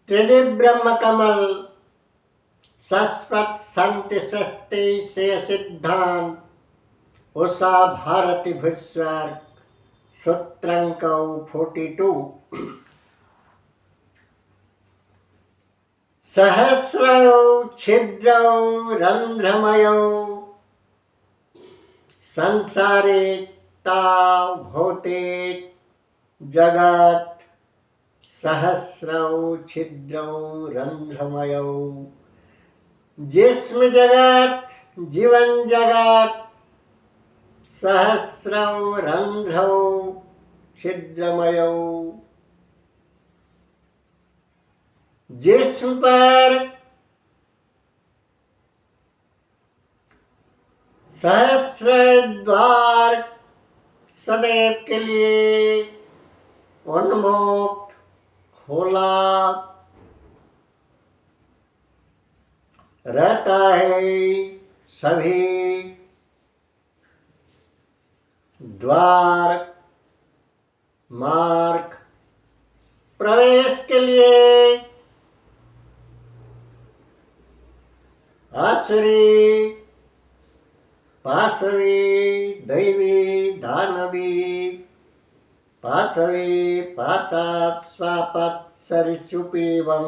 त्रिदि ब्रह्म कमल शाश्वत शांति सृष्टि से सिद्धांत उषा भारती भूस्वर सूत्रंकौ 42 सहस्रौ छिद्रौ रंध्रमयौ संसारे भौते जगत सहस्रौ छिद्रौ रंध्रमयौ जिस्म जगत जीवन जगत सहस्रौ रंध्रौ छिद्रमयौ जिस्म पर सहस्र द्वार सदैव के लिए उन्मुक्त खोला रहता है। सभी द्वार मार्ग प्रवेश के लिए आसुरी पाशवी दैवी दानवी पाशवी पाशात् स्वापत् सरिसुपीवं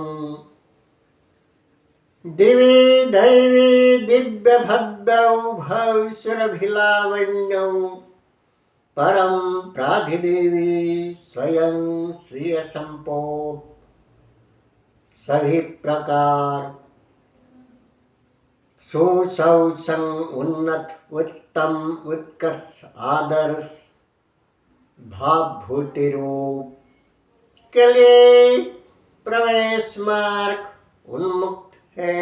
दिवी दैवी दिव्य भव्यौ भविष्यभिलावण्यौ परम प्राधिदेवी स्वयं श्रिय संपो सभी प्रकार सुसौसं उन्नत उत्तम उत्कर्ष आदर्श भावभूति रूप के लिए प्रवेश मार्ग उन्मुक्त है।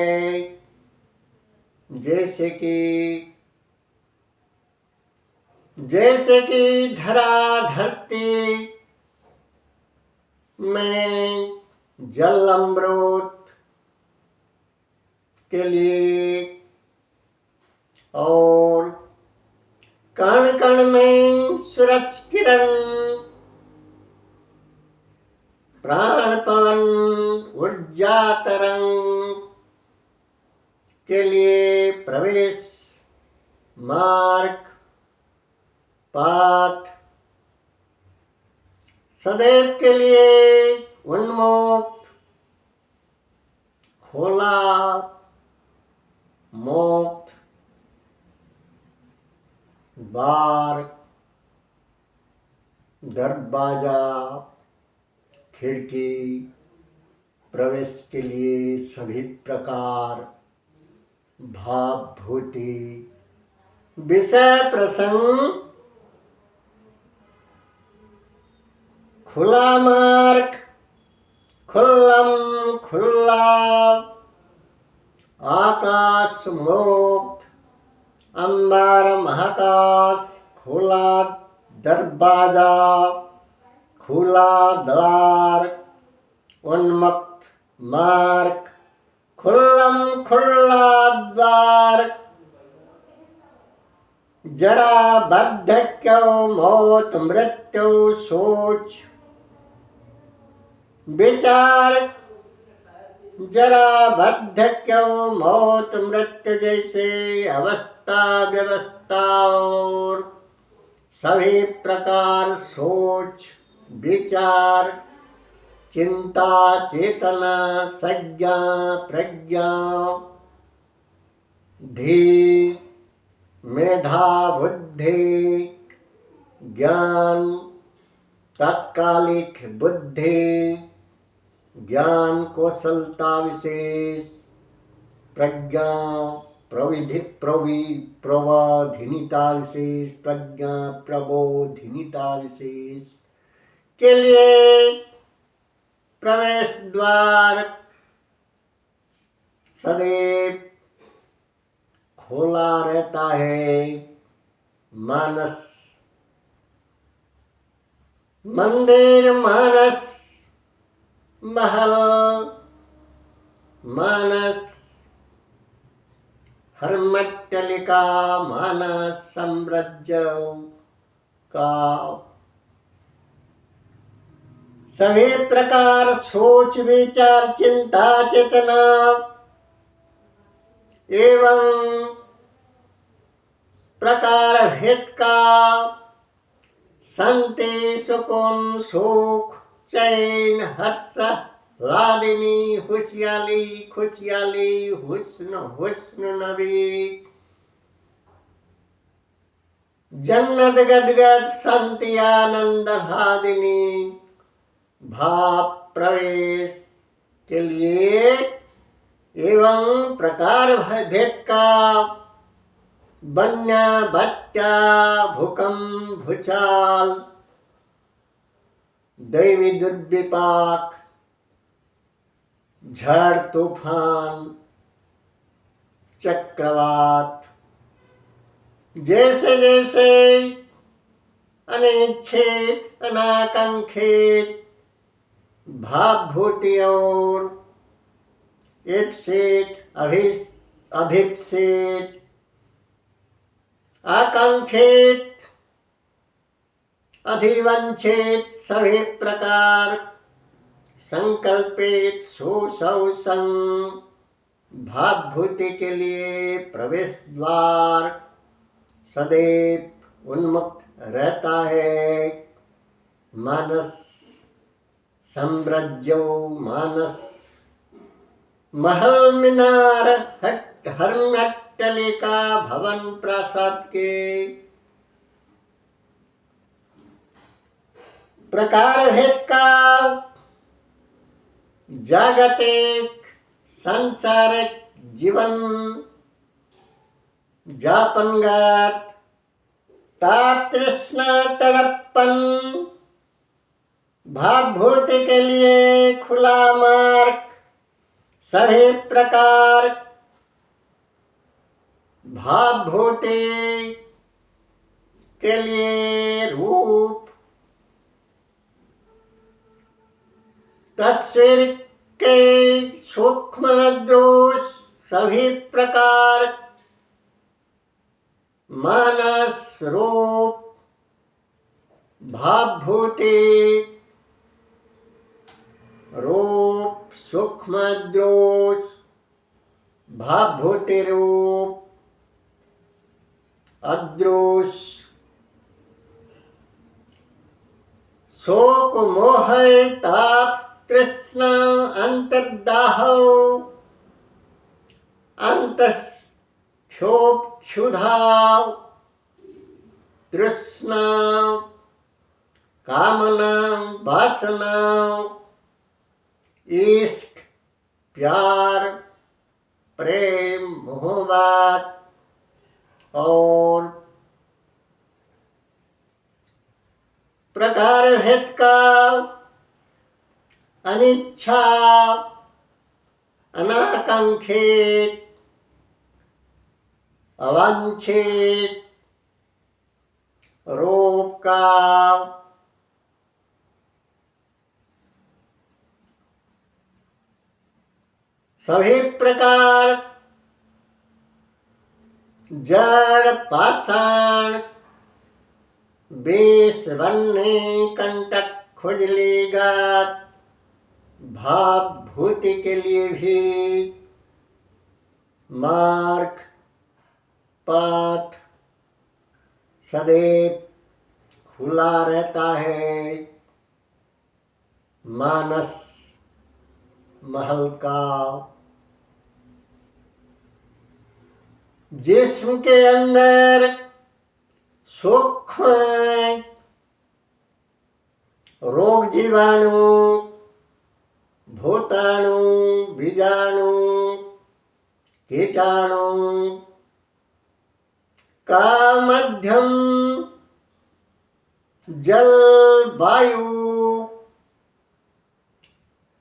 जैसे कि धरा धरती में जल अमृत के लिए और कण कण में सूरज किरण प्राण पवन ऊर्जा तरंग के लिए प्रवेश मार्ग पाथ सदैव के लिए उन्मुक्त खोला मुक्त बार दरवाजा खिड़की प्रवेश के लिए सभी प्रकार भावभूति विषय प्रसंग खुला मार्ग खुल्लम खुल्ला आकाश मुक्त अंबर महाकाश खुला दरवाजा खुला द्वार उन्मुक्त मार्ग खुल्लम खुल्ला द्वार जरा वार्धक्य मौत मृत्यु सोच विचार जरा वार्धक्य मौत मृत्यु जैसे अवस्था व्यवस्था और सभी प्रकार सोच विचार चिंता चेतना संज्ञा प्रज्ञा धी मेधा बुद्धि ज्ञान तात्कालिक बुद्धि ज्ञान कौशलता विशेष प्रज्ञा प्रविधि प्रबोधिनिता विशेष प्रज्ञा प्रबोधिनिता विशेष के लिए प्रवेश द्वार सदैव खोला रहता है। मानस मंदिर मानस महल मानस हर्मट्टलिका मानस साम्राज्य का सभी प्रकार सोच विचार चिंता चेतना एवं प्रकार भेद का शांति सुकून सुख चैन हर्ष लादिनी खुशहाली खुशहाली हुस्न हुस्न नबी जन्नत गदगद शांति आनंद हादिनी भाव प्रवेश के लिए एवं प्रकार भेद का बन्या बत्या भूकंप भूचाल दैवी दुर्विपाक झड़ तूफान चक्रवात जैसे जैसे अनिच्छित अनाकांक्षित भावभूति और ईप्सित अभिप्सित आकांक्षित अधिवंचित सभी प्रकार संकल्पित सुसौसं भावभूति के लिए प्रवेश द्वार सदैव उन्मुक्त रहता है। मानस साम्राज्यो मानस महल मीनार हर्म्यट्टलिका भवन प्रासाद के प्रकार भेद का जागतिक सांसारिक जीवन जापनगत ताप तृष्णा तड़पन भावभूति के लिए खुला मार्ग सभी प्रकार भावभूति के लिए रूप तस्वीर के सूक्ष्म दोष सभी प्रकार मानस रूप भावभूति रूप सूक्ष्म दोष भावभूति रूप अदृश शोक मोह ताप तृष्णा अंतर्दाह अंतक्षोभ क्षुधा तृष्णा कामना वासना इश्क प्यार प्रेम मोहब्बत और प्रकार भेद का अनिच्छा अनाकांक्षित अवांछित रूप का सभी प्रकार जड़ पाषाण विष वन्य कंटक खुजली गात भावभूति के लिए भी मार्ग पथ सदैव खुला रहता है। मानस महल का जिस्म के अंदर सूक्ष्म रोग जीवाणु भूताणु बीजाणु कीटाणु का मध्यम जल वायु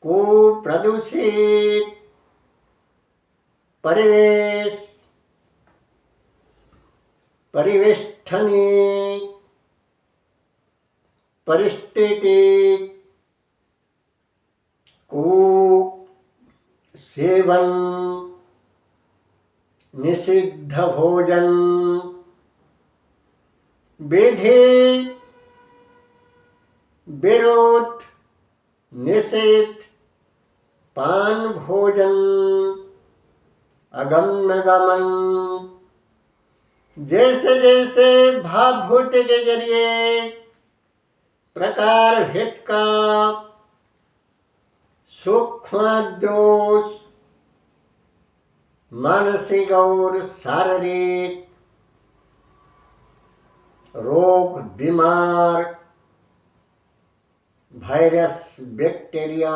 को प्रदूषित परिवेश परिवेष्टनी परिस्थिति को सेवन निषिद्ध भोजन विधि विरोध निषेध पान भोजन अगम्य गमन। जैसे जैसे भावभूति के जरिए प्रकार भेद का सूक्ष्म दोष मानसिक और शारीरिक रोग बीमार वायरस बैक्टीरिया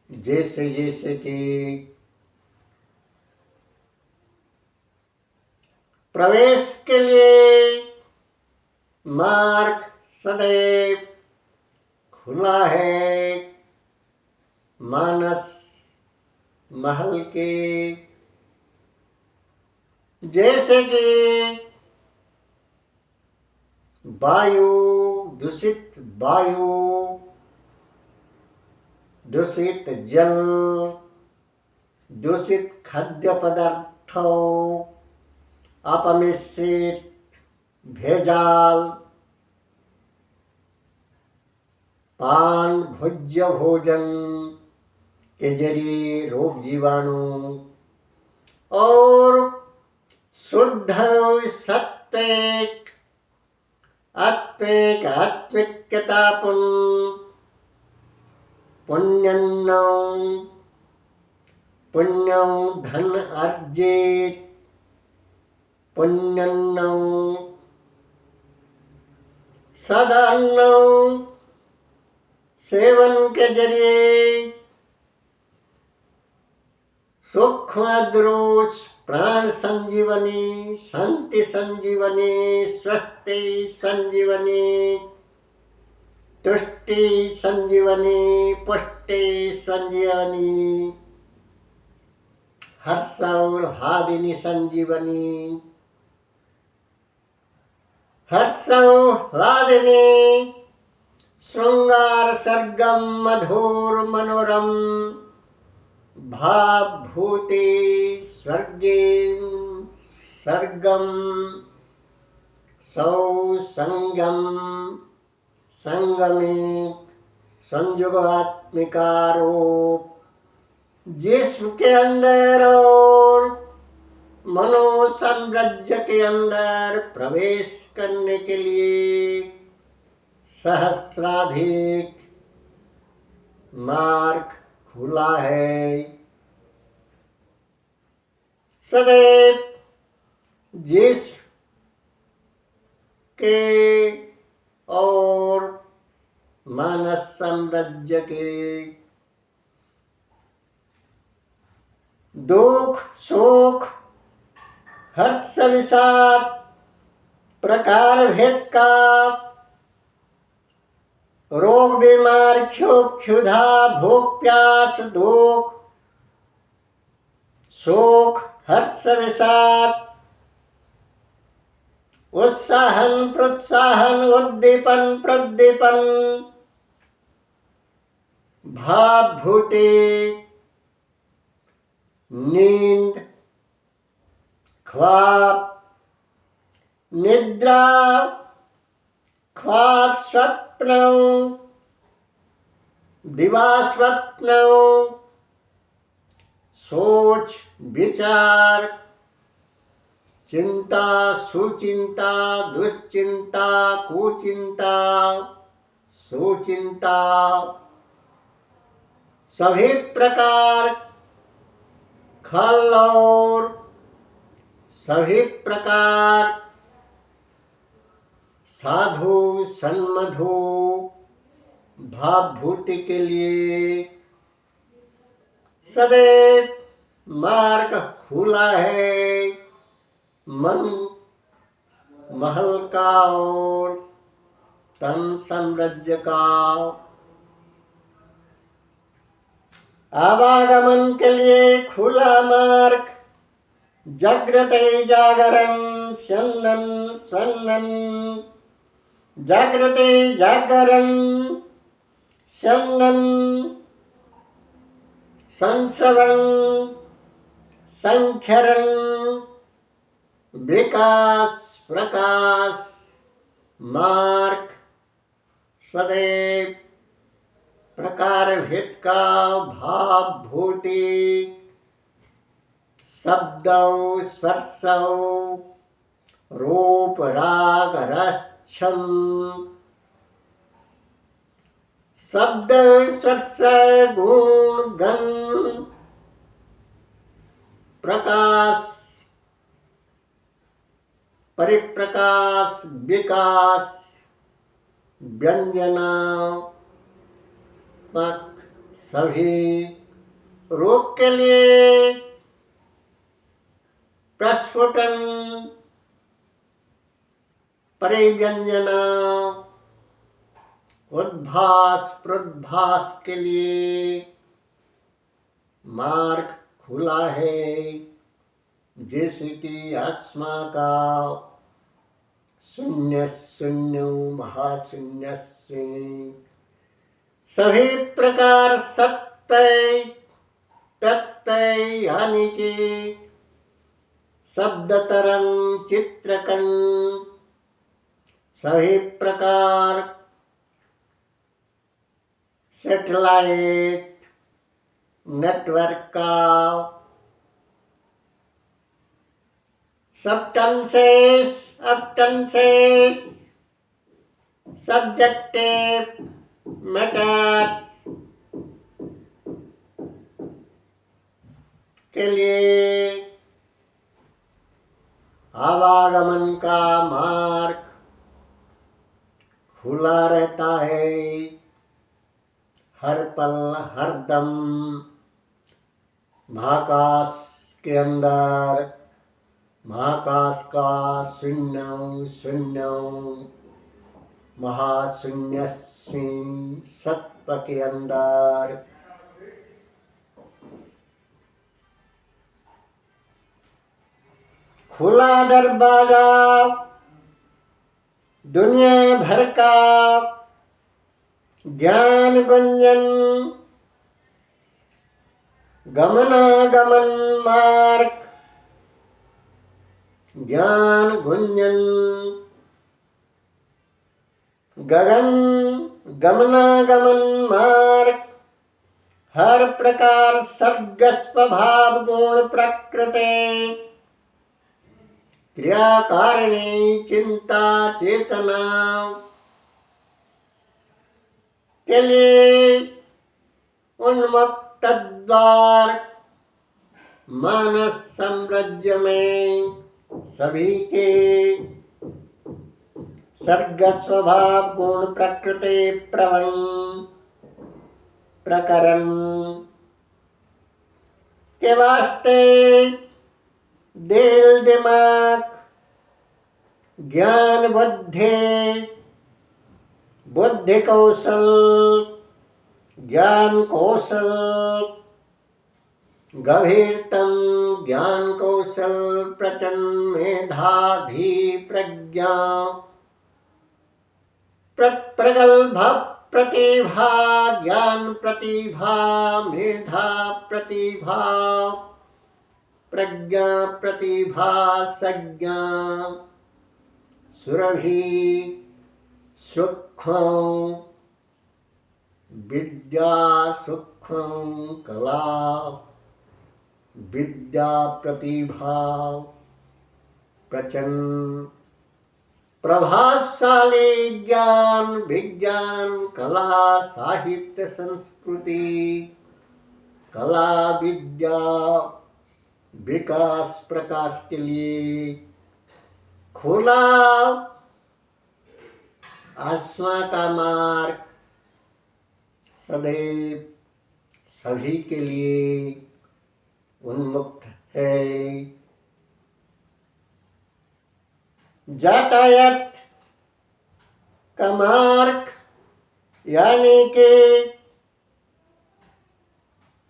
जैसे जैसे कि प्रवेश के लिए मार्ग सदैव खुला है। मानस महल के जैसे कि वायु दूषित वायु दूषित जल दूषित खाद्य पदार्थों अपमिश्रित भेजाल पान भोज्य भोजन के जरिए रोग जीवाणु और शुद्ध सत्विक आत्मिक आत्मिकता पुण्यं धन अर्जित पुण्यं सदान्न सेवन के जरिए सूक्ष्म दोष प्राण संजीवनी शांति संजीवनी स्वस्ति संजीवनी तुष्टि संजीवनी पुष्टि संजीवनी हर्षौल्लादिनी संजीवनी हर्षौल्लादिनी श्रृंगार सर्गम मधुर मनोरम भावभूति स्वर्गे सर्गम सौसंगम संगमे संयुगात्मिकारोप जिस्म के अंदर और मनोसाम्राज्य के अंदर प्रवेश करने के लिए सहस्राधिक मार्ग खुला है। सदैव जिस्म के और मानस साम्राज्य के दुख शोक हर्ष विषाद प्रकार भेद का रोग बीमार क्षोभ क्षुधा भूख प्यास दुख शोक हर्ष विषाद उत्साहन प्रोत्साहन उद्दीपन प्रदीपन भावभूति नींद ख्वाब निद्रा ख्वाब स्वप्न दिवा स्वप्न सोच विचार चिंता सुचिंता दुश्चिंता कुचिंता सुचिंता सभी प्रकार खल और सभी प्रकार साधु सन्मधु भावभूति के लिए सदैव मार्ग खुला है। मन महल का और तन साम्राज्य का आवागमन के लिए खुला मार्ग जागृते जागरण स्यन्दन स्वन्दन जागृते जागरण स्यन्दन संश्रवण संख्यरण विकास प्रकाश मार्ग सदैव प्रकार भेद का भाव भूति शब्द स्पर्श रूप राग रस छंद शब्द स्पर्श गुण गंध प्रकाश परिप्रकाश विकास व्यंजना सभी रूप के लिए प्रस्फुटन परिव्यंजना उद्भास प्रोद्भास के लिए मार्ग खुला है। जैसे कि आत्मा का शून्य शून्य महाशून्य से सभी प्रकार सत्य तत्य यानी कि शब्द तरंग चित्रकण सभी प्रकार सैटेलाइट नेटवर्क का substances substances subjective matters के लिए आवागमन का मार्ग खुला रहता है। हर पल हर दम महाकाश के अंदर महाकाश का शून्य शून्य महाशून्य सत्व के अंदर खुला दरवाजा दुनिया भर का ज्ञान गुंजन गमनागमन मार्ग ज्ञान गुंजन गगन गमनागमन मार्ग हर प्रकार सर्ग स्वभाव गुण प्रकृति क्रियाकारिणी चिंता चेतना के लिए उन्मुक्त द्वार मानस साम्राज्य में सभी के सर्ग स्वभाव गुण प्रकृति प्रवण प्रकरण के वास्ते दिल दिमाग ज्ञान बुद्धि कौशल ज्ञान कौशल गभीरतम ज्ञान कौशल प्रचंड मेधाधी प्रज्ञा प्रगल्भ प्रतिभा ज्ञान प्रतिभा मेधा प्रतिभा प्रज्ञा प्रतिभा संज्ञा सुरभि सूक्ष्म विद्या सूक्ष्म कला विद्या प्रतिभा प्रचंड प्रभावशाली ज्ञान विज्ञान कला साहित्य संस्कृति कला विद्या विकास प्रकाश के लिए खुला आत्मा का मार्ग सदैव सभी के लिए उन्मुक्त है। यातायात का मार्ग यानी कि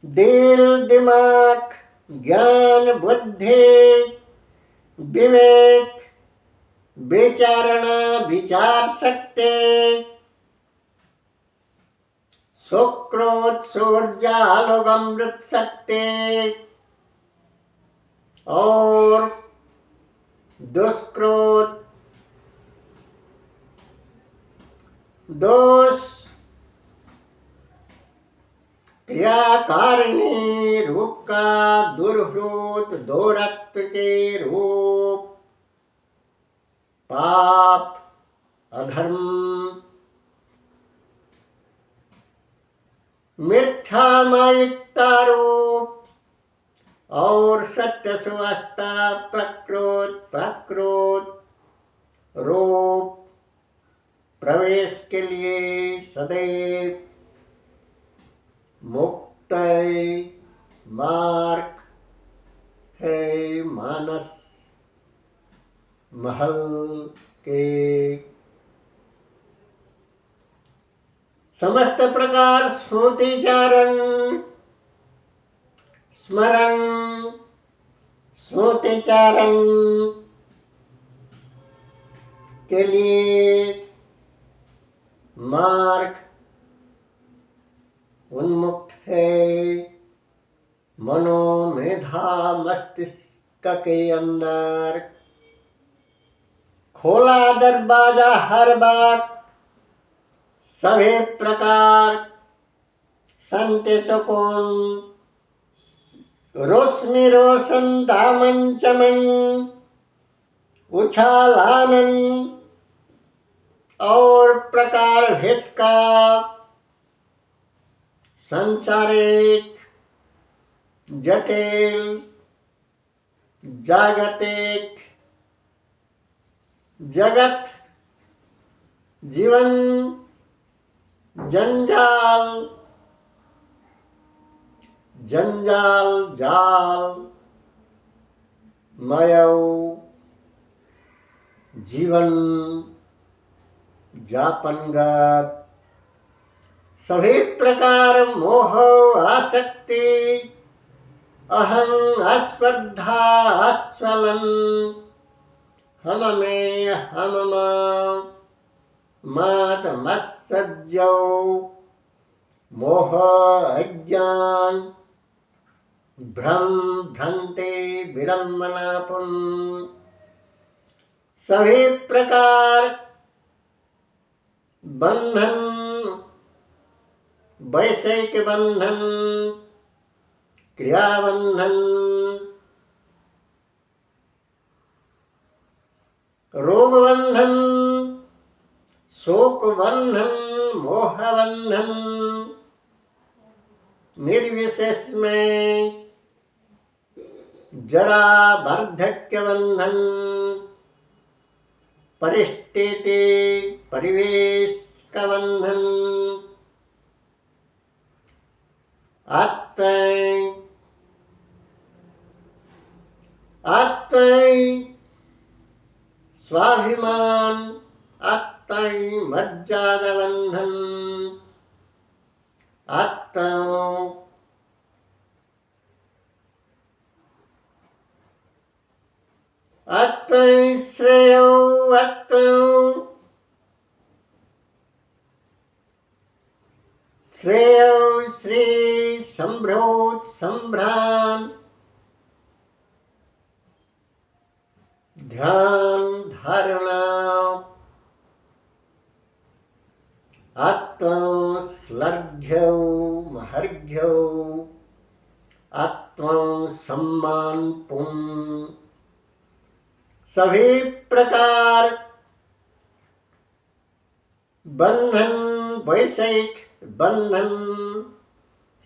दिल दिमाग ज्ञान बुद्धि विवेक विचारणा विचार सकते सुक्रोध सूर्या अमृत सकते और दुष्क्रोध दोष क्रियाकारिणी रूप का दुर्हृत दो रक्त के रूप पाप अधर्म मिथ्या मायिकता रूप और सत्य सुवस्था प्राकृत रूप प्रवेश के लिए सदैव मुक्त मार्ग है मानस महल के समस्त प्रकार स्मृतिचारण स्मरण स्मृतिचारण के लिए मार्ग उन्मुक्त है मनो मेधा मस्तिष्क के अंदर खोला दरवाजा हर बात सभी प्रकार शांति सुकून रोशनी रोशन दामन चमन उछाल आनंद और प्रकार भेद का संसारिक जटिल जागतिक जगत जीवन जंजाल जंजाल जाल मयौ जीवन जापनगत सभी प्रकार मोह आसक्ति अहं अस्पर्धा आस्वलन हम में हम मत मत्सज्जौ मोह अज्ञान भ्रम भ्रांति विडम्बनापुन सभी प्रकार बंधन वैषयिक बंधन क्रिया बंधन रोग बंधन शोक बंधन मोह बंधन निर्विशेष में जरा वार्धक्य बंधन परिस्थिति परिवेश का बंधन आत्मै स्वाभिमान आत्मै मर्यादा बंधन आत्मै श्रेयो श्रेयो श्री संभ्रोत संभ्रान ध्यान धारणा आत्मा श्लघ्यौ महर्घ्यौ आत्मा सम्मान पुण्य सभी प्रकार बंधन वैषयिक बंधन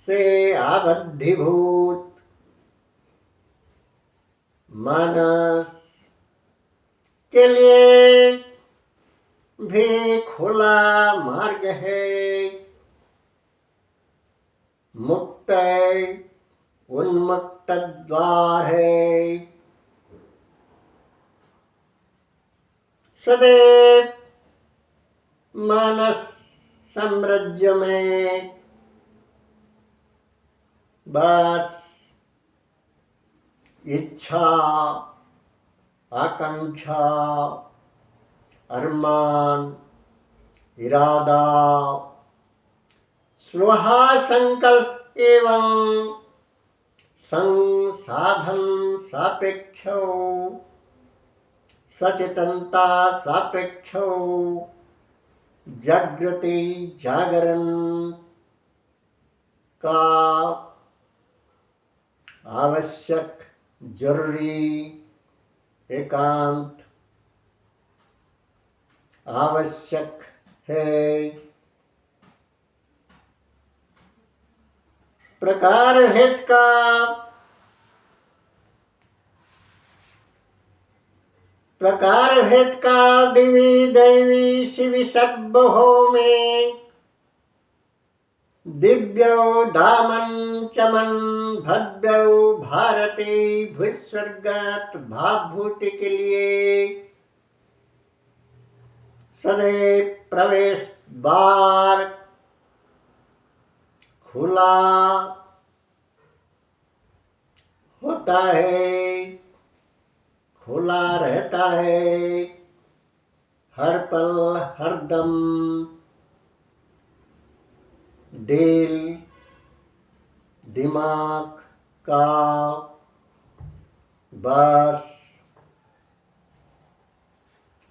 से आबद्धीभूत मानस के लिए भी खुला मार्ग है मुक्त उन्मुक्त द्वार है सदैव मानस साम्राज्य में बस इच्छा आकांक्षा अरमान इरादा स्वेहा संकल्प एवं संसाधन सापेक्षौ सचेतनता सापेक्षौ जागृति जागरण का आवश्यक, जरूरी, एकांत आवश्यक है। प्रकार भेद का दिवी दैवी शिवी सद्बहो में दिव्यो दामन चमन भव्यो भारती भूस्वर्गत भावभूति के लिए सदैव प्रवेश द्वार खुला होता है, खुला रहता है हर पल हर दम। दिल दिमाग का बस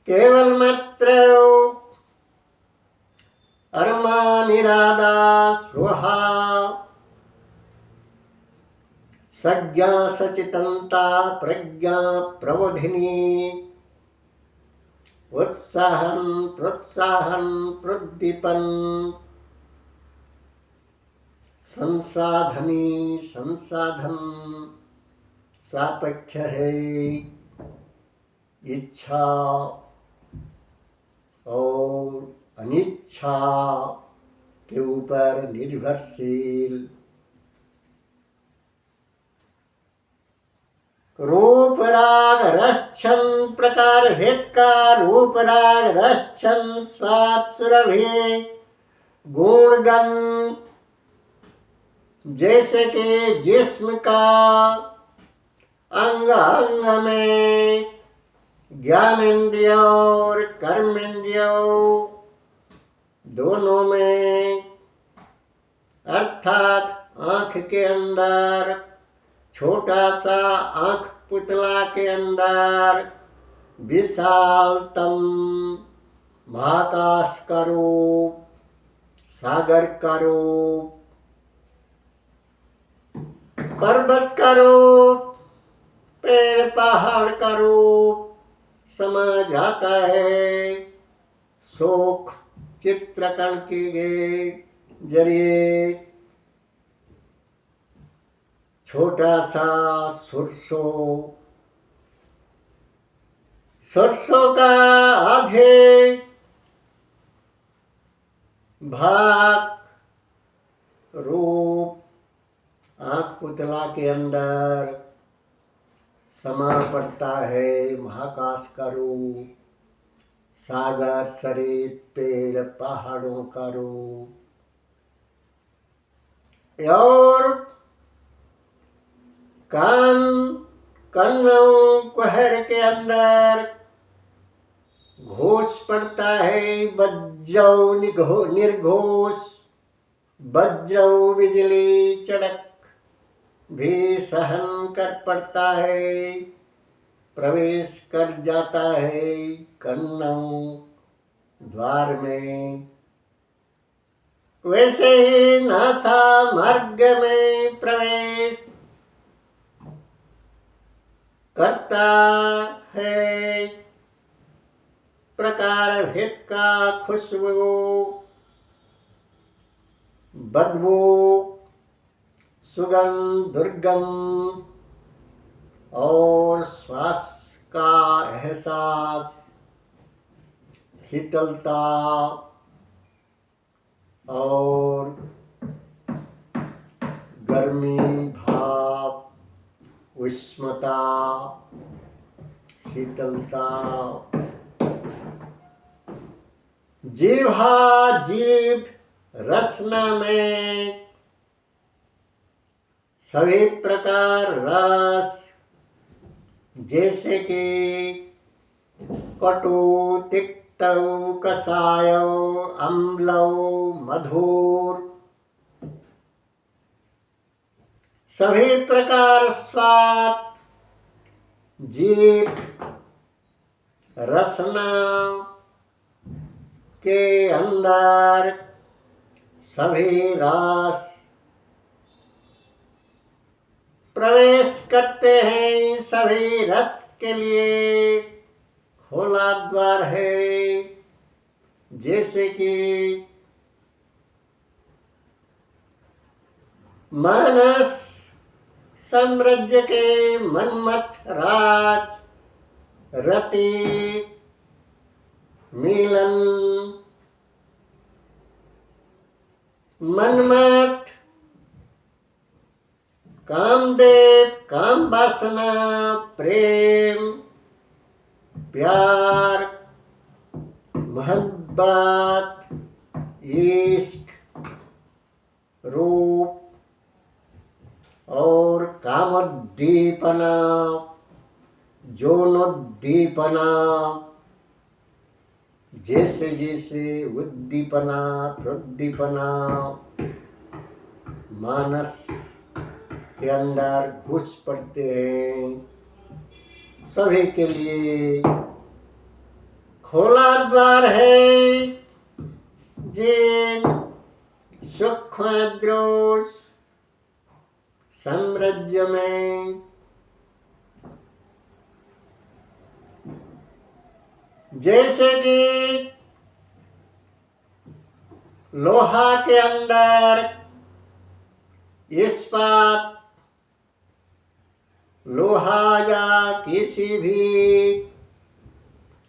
केवल मात्र अरमान इरादा स्पृहा सज्ञा सचेतनता प्रज्ञा प्रबोधिनी उत्साहन प्रोत्साहन प्रोद्दीपन संसाधनी संसाधन सापेक्ष है। इच्छा और अनिच्छा के ऊपर निर्भरशील। रूप राग रस छंद प्रकार भेद का रूप राग रस छंद स्वाद सुरभि गुणगण जैसे कि जिस्म का अंग अंग में ज्ञानेंद्रिय और कर्मेंद्रिय दोनों में, अर्थात आँख के अंदर छोटा सा आँख पुतला के अंदर विशालतम महाकाश का रूप, सागर का रूप, पर्वत का रूप, पेड़ पहाड़ का रूप समा जाता है। शोक चित्रकरण के जरिए छोटा सा सरसों का आधे भाग रूप आँख पुतला के अंदर समा पड़ता है। महाकाश का रूप, सागर सरित पेड़ पहाड़ों का रूप, और कन्नों कुहर के अंदर घोष पड़ता है। बज्जौ निर्घोष, बज्जौ बिजली चड़क भी सहन कर पड़ता है, प्रवेश कर जाता है कन्नों द्वार में। वैसे ही नासा मार्ग में प्रवेश करता है। प्रकार भेद का खुशबू बदबू सुगंध दुर्गम और श्वास का एहसास, शीतलता और गर्मी भाव, उष्णता, शीतलता, जीभ रसना में सभी प्रकार रस, जैसे कि कटु तिक्त कषाय अम्ल मधुर, सभी प्रकार स्वाद जीभ रसना के अंदर सभी रस प्रवेश करते हैं सभी रस के लिए खोला द्वार है। जैसे कि मानस साम्राज्य के मनमथ राज रति मिलन मनमथ कामदेव काम वासना प्रेम प्यार मोहब्बत इश्क रूप और कामोद्दीपना यौनोद्दीपना जैसे जैसे उद्दीपना प्रोद्दीपना मानस के अंदर घुस पड़ते हैं, सभी के लिए खोला द्वार है। जिन सूक्ष्म दृश्य साम्राज्य में जैसे कि लोहा के अंदर इस्पात, लोहा या किसी भी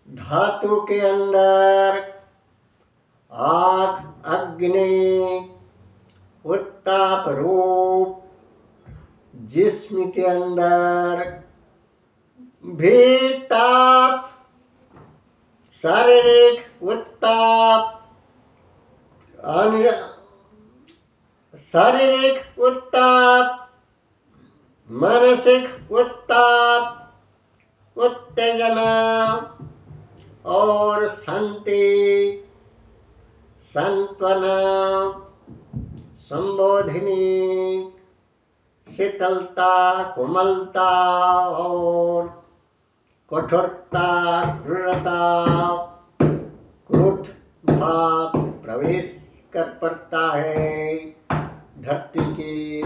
धातु के अंदर आग अग्नि उत्ताप रूप, जिस्म के अंदर भी ताप, शारीरिक उत्ताप, शारीरिक उत्ताप, मानसिक उत्ताप, उत्तेजना और शांति, सांत्वना, संबोधिनी, शीतलता, कोमलता और कठोरता, क्रूरता, क्रोध भाव प्रवेश कर पड़ता है। धरती के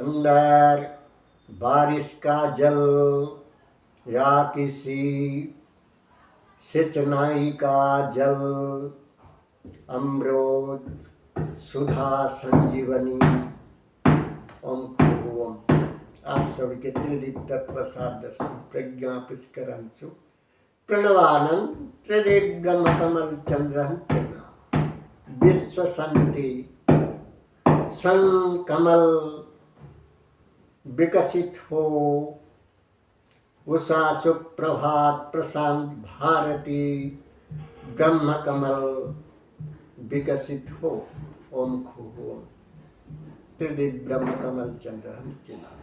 अंदर बारिश का जल या किसी सिंचाई का जल, अमृत सुधा संजीवनी ओम ओम। आप सभी के त्रिदीप तत्व सादृश्य प्रज्ञा पुष्करंसु प्रणवानंद त्रिदिव्यम कमल चंद्रं विश्व शांति स्वयं कमल विकसित हो। उषा सुप्रभात प्रशांत भारती ब्रह्म कमल विकसित हो। ओम खू ओम त्रिदिव्य ब्रह्म कमल चंद्रं चिन्ह।